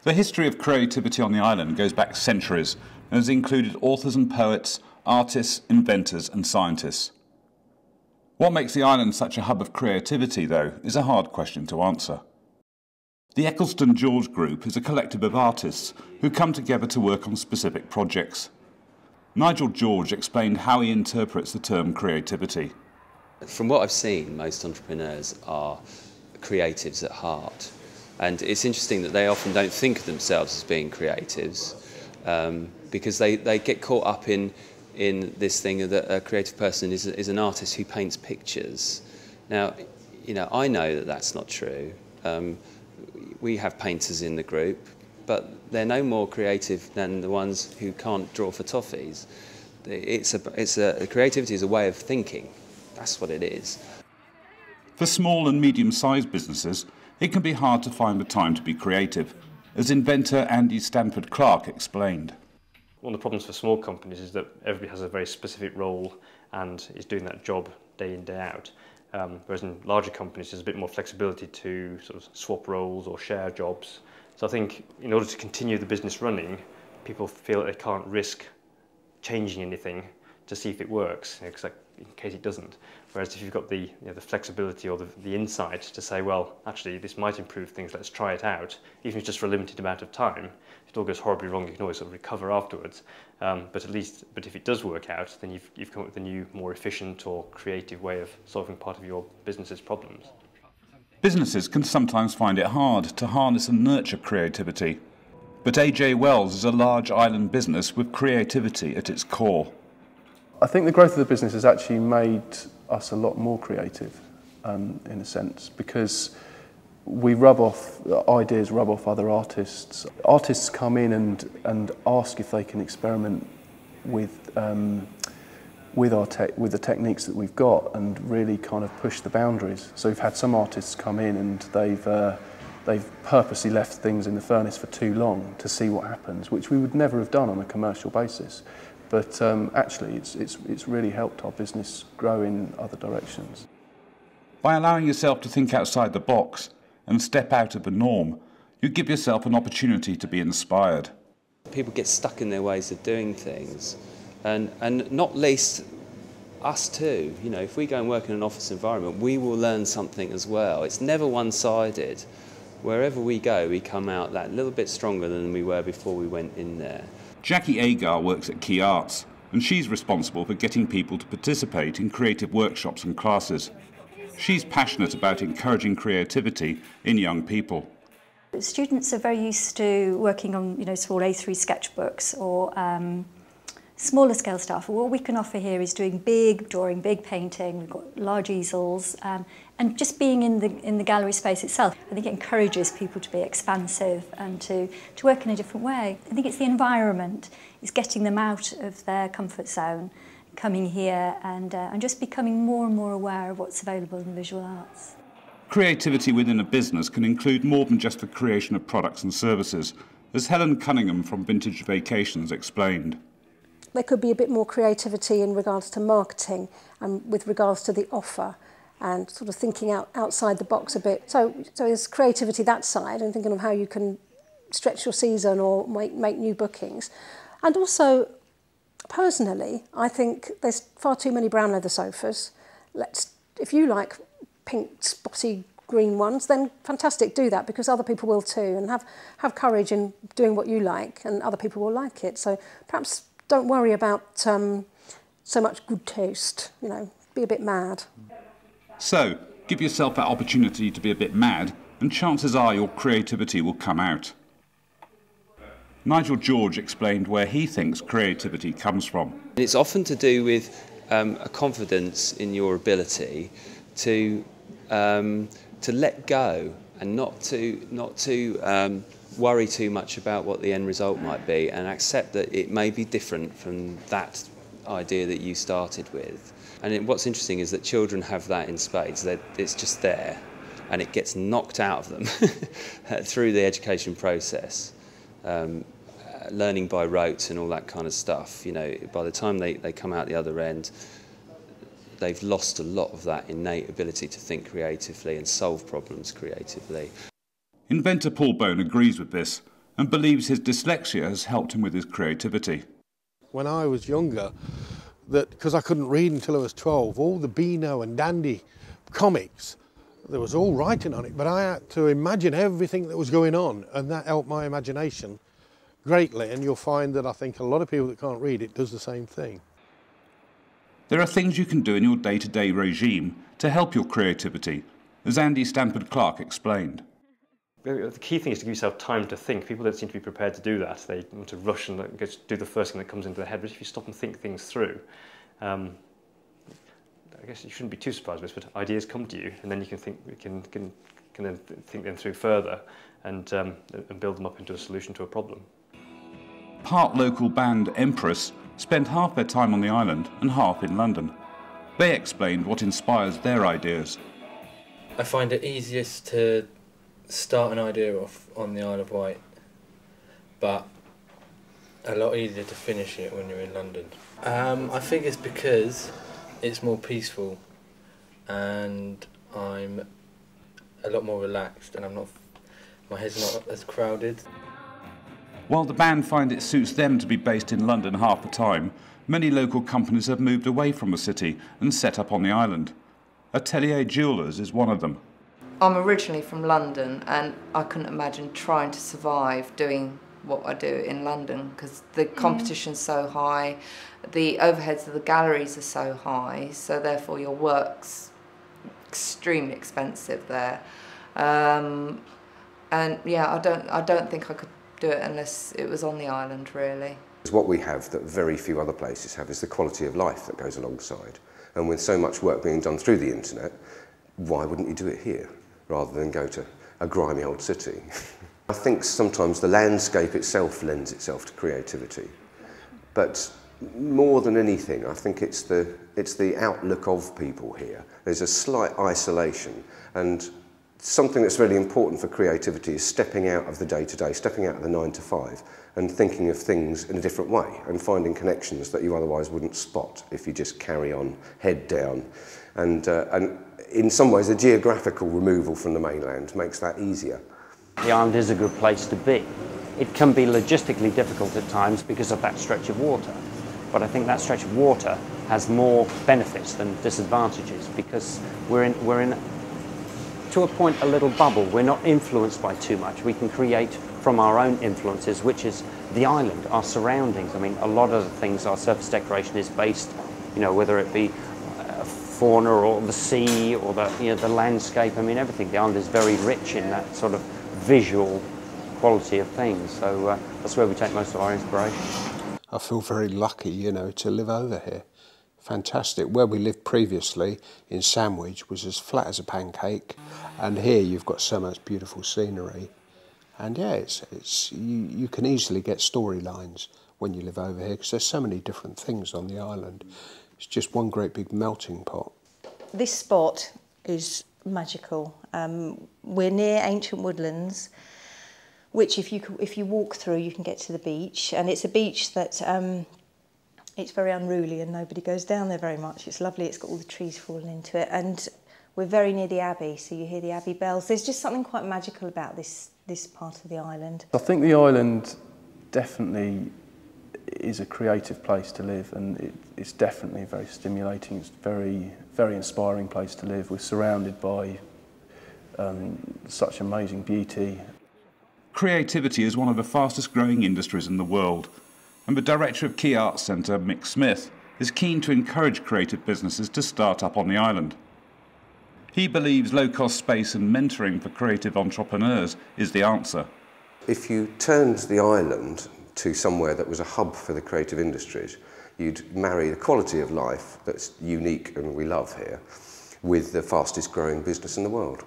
The history of creativity on the island goes back centuries and has included authors and poets, artists, inventors and scientists. What makes the island such a hub of creativity, though, is a hard question to answer. The Eccleston George Group is a collective of artists who come together to work on specific projects. Nigel George explained how he interprets the term creativity. From what I've seen, most entrepreneurs are creatives at heart. And it's interesting that they often don't think of themselves as being creatives because they get caught up in this thing that a creative person is an artist who paints pictures. Now, I know that that's not true. We have painters in the group, but they're no more creative than the ones who can't draw for toffees. Creativity is a way of thinking. That's what it is. For small and medium-sized businesses, it can be hard to find the time to be creative, as inventor Andy Stanford Clark explained. One of the problems for small companies is that everybody has a very specific role and is doing that job day in, day out. Whereas in larger companies there's a bit more flexibility to sort of swap roles or share jobs. So I think in order to continue the business running, people feel that they can't risk changing anything to see if it works, because in case it doesn't. Whereas if you've got the flexibility or the insight to say, well, actually this might improve things, let's try it out, even if it's just for a limited amount of time. If it all goes horribly wrong, you can always sort of recover afterwards. But if it does work out, then you've come up with a new, more efficient or creative way of solving part of your business's problems. Businesses can sometimes find it hard to harness and nurture creativity. But AJ Wells is a large island business with creativity at its core. I think the growth of the business has actually made us a lot more creative, in a sense, because ideas rub off other artists. Artists come in and ask if they can experiment with the techniques that we've got and really kind of push the boundaries. So we've had some artists come in and they've purposely left things in the furnace for too long to see what happens, which we would never have done on a commercial basis. But actually, it's really helped our business grow in other directions. By allowing yourself to think outside the box and step out of the norm, you give yourself an opportunity to be inspired. People get stuck in their ways of doing things, and not least us too. If we go and work in an office environment, we will learn something as well. It's never one-sided. Wherever we go, we come out that little bit stronger than we were before we went in there. Jackie Agar works at Key Arts, and she's responsible for getting people to participate in creative workshops and classes. She's passionate about encouraging creativity in young people. Students are very used to working on, small A3 sketchbooks or smaller scale stuff. What we can offer here is doing big drawing, big painting. We've got large easels, and just being in the gallery space itself. I think it encourages people to be expansive and to work in a different way. I think it's the environment, it's getting them out of their comfort zone, coming here and just becoming more and more aware of what's available in the visual arts. Creativity within a business can include more than just the creation of products and services, as Helen Cunningham from Vintage Vacations explained. There could be a bit more creativity in regards to marketing and with regards to the offer and sort of thinking outside the box a bit. So there's creativity that side and thinking of how you can stretch your season or make new bookings. And also, personally, I think there's far too many brown leather sofas. If you like pink, spotty, green ones, then fantastic, do that, because other people will too, and have courage in doing what you like, and other people will like it. So perhaps don't worry about so much good taste, be a bit mad. So, give yourself that opportunity to be a bit mad, and chances are your creativity will come out. Nigel George explained where he thinks creativity comes from. It's often to do with a confidence in your ability to let go and not to worry too much about what the end result might be, and accept that it may be different from that idea that you started with. And what's interesting is that children have that in spades. It's just there, and it gets knocked out of them through the education process. learning by rote and all that kind of stuff. You know, by the time they come out the other end, they've lost a lot of that innate ability to think creatively and solve problems creatively. Inventor Paul Bone agrees with this and believes his dyslexia has helped him with his creativity. When I was younger, because I couldn't read until I was 12, all the Beano and Dandy comics, there was all writing on it, but I had to imagine everything that was going on, and that helped my imagination greatly. And you'll find that I think a lot of people that can't read it does the same thing. There are things you can do in your day-to-day regime to help your creativity, as Andy Stampard-Clark explained. The key thing is to give yourself time to think. People don't seem to be prepared to do that. They want to rush and just do the first thing that comes into their head. But if you stop and think things through, I guess you shouldn't be too surprised by this, but ideas come to you, and then you can think, can then think them through further and build them up into a solution to a problem. Part local band Empress spend half their time on the island and half in London. They explained what inspires their ideas. I find it easiest to start an idea off on the Isle of Wight, but a lot easier to finish it when you're in London. I think it's because it's more peaceful and I'm a lot more relaxed and my head's not as crowded. While the band find it suits them to be based in London half the time, many local companies have moved away from the city and set up on the island. Atelier Jewellers is one of them. I'm originally from London and I couldn't imagine trying to survive doing what I do in London because the competition's so high, the overheads of the galleries are so high, so therefore your work's extremely expensive there. And yeah, I don't think I could do it unless it was on the island, really. What we have that very few other places have is the quality of life that goes alongside. And with so much work being done through the internet, why wouldn't you do it here rather than go to a grimy old city? I think sometimes the landscape itself lends itself to creativity. But more than anything, I think it's the outlook of people here. There's a slight isolation, and something that's really important for creativity is stepping out of the day-to-day, stepping out of the 9 to 5 and thinking of things in a different way and finding connections that you otherwise wouldn't spot if you just carry on head down. And in some ways the geographical removal from the mainland makes that easier. The island is a good place to be. It can be logistically difficult at times because of that stretch of water, but I think that stretch of water has more benefits than disadvantages because we're in to a point, a little bubble. We're not influenced by too much. We can create from our own influences, which is the island, our surroundings. I mean, a lot of the things, our surface decoration is based, you know, whether it be fauna or the sea or the landscape. I mean, everything. The island is very rich in that sort of visual quality of things. So that's where we take most of our inspiration. I feel very lucky, you know, to live over here. Fantastic. Where we lived previously in Sandwich was as flat as a pancake, and here you've got so much beautiful scenery. And yeah, you can easily get storylines when you live over here because there's so many different things on the island. It's just one great big melting pot. This spot is magical. We're near ancient woodlands, which if you walk through, you can get to the beach, and it's a beach that it's very unruly and nobody goes down there very much. It's lovely. It's got all the trees falling into it, and we're very near the Abbey, so you hear the Abbey bells. There's just something quite magical about this part of the island. I think the island definitely is a creative place to live, and it's definitely very stimulating. It's a very inspiring place to live. We're surrounded by such amazing beauty. Creativity is one of the fastest growing industries in the world, and the director of Key Arts Centre, Mick Smith, is keen to encourage creative businesses to start up on the island. He believes low-cost space and mentoring for creative entrepreneurs is the answer. If you turned the island to somewhere that was a hub for the creative industries, you'd marry the quality of life that's unique and we love here with the fastest growing business in the world.